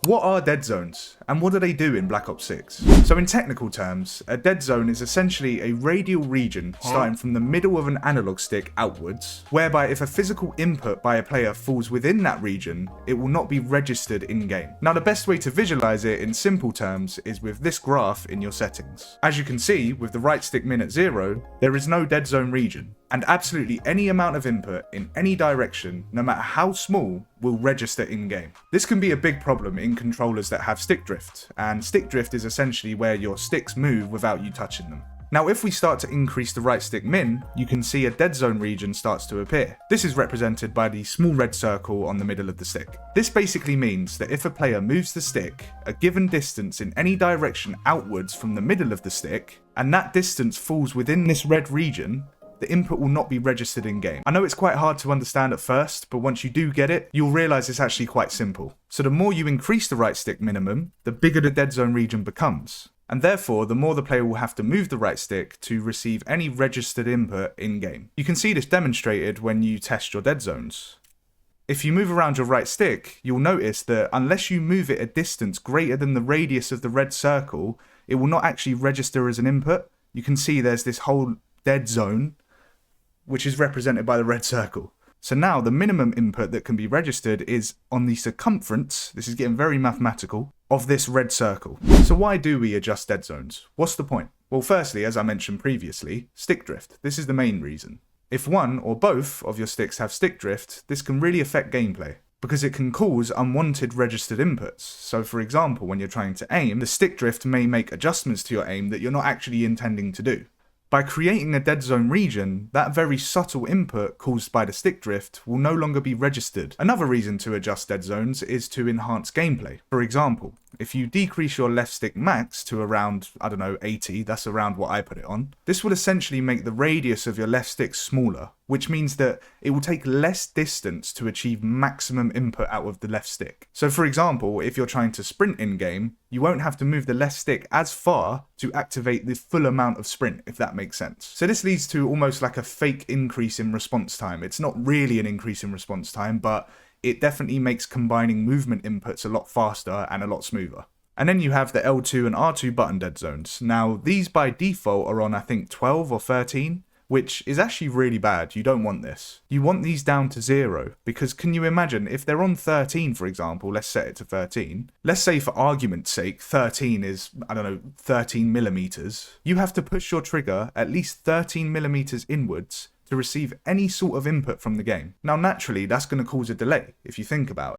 What are dead zones, and what do they do in Black Ops 6? So in technical terms, a dead zone is essentially a radial region starting from the middle of an analog stick outwards, whereby if a physical input by a player falls within that region, it will not be registered in-game. Now the best way to visualize it in simple terms is with this graph in your settings. As you can see, with the right stick min at 0, there is no dead zone region, and absolutely any amount of input in any direction, no matter how small, will register in-game. This can be a big problem in controllers that have stick drift, and stick drift is essentially where your sticks move without you touching them. Now if we start to increase the right stick min, you can see a dead zone region starts to appear. This is represented by the small red circle on the middle of the stick. This basically means that if a player moves the stick a given distance in any direction outwards from the middle of the stick, and that distance falls within this red region, the input will not be registered in game. I know it's quite hard to understand at first, but once you do get it, you'll realize it's actually quite simple. So the more you increase the right stick minimum, the bigger the dead zone region becomes. And therefore, the more the player will have to move the right stick to receive any registered input in game. You can see this demonstrated when you test your dead zones. If you move around your right stick, you'll notice that unless you move it a distance greater than the radius of the red circle, it will not actually register as an input. You can see there's this whole dead zone, which is represented by the red circle. So now the minimum input that can be registered is on the circumference, this is getting very mathematical, of this red circle. So why do we adjust dead zones? What's the point? Well, firstly, as I mentioned previously, stick drift. This is the main reason. If one or both of your sticks have stick drift, this can really affect gameplay, because it can cause unwanted registered inputs. So for example, when you're trying to aim, the stick drift may make adjustments to your aim that you're not actually intending to do. By creating a dead zone region, that very subtle input caused by the stick drift will no longer be registered. Another reason to adjust dead zones is to enhance gameplay. For example, if you decrease your left stick max to around, 80, that's around what I put it on, this will essentially make the radius of your left stick smaller, which means that it will take less distance to achieve maximum input out of the left stick. So for example, if you're trying to sprint in game, you won't have to move the left stick as far to activate the full amount of sprint, if that makes sense. So this leads to almost like a fake increase in response time. It's not really an increase in response time, but it definitely makes combining movement inputs a lot faster and a lot smoother. And then you have the L2 and R2 button dead zones. Now these by default are on I think 12 or 13, which is actually really bad. You don't want this. You want these down to 0, because can you imagine if they're on 13, for example, let's set it to 13. Let's say for argument's sake, 13 is, 13 millimeters. You have to push your trigger at least 13 millimeters inwards to receive any sort of input from the game. Now naturally, that's going to cause a delay, if you think about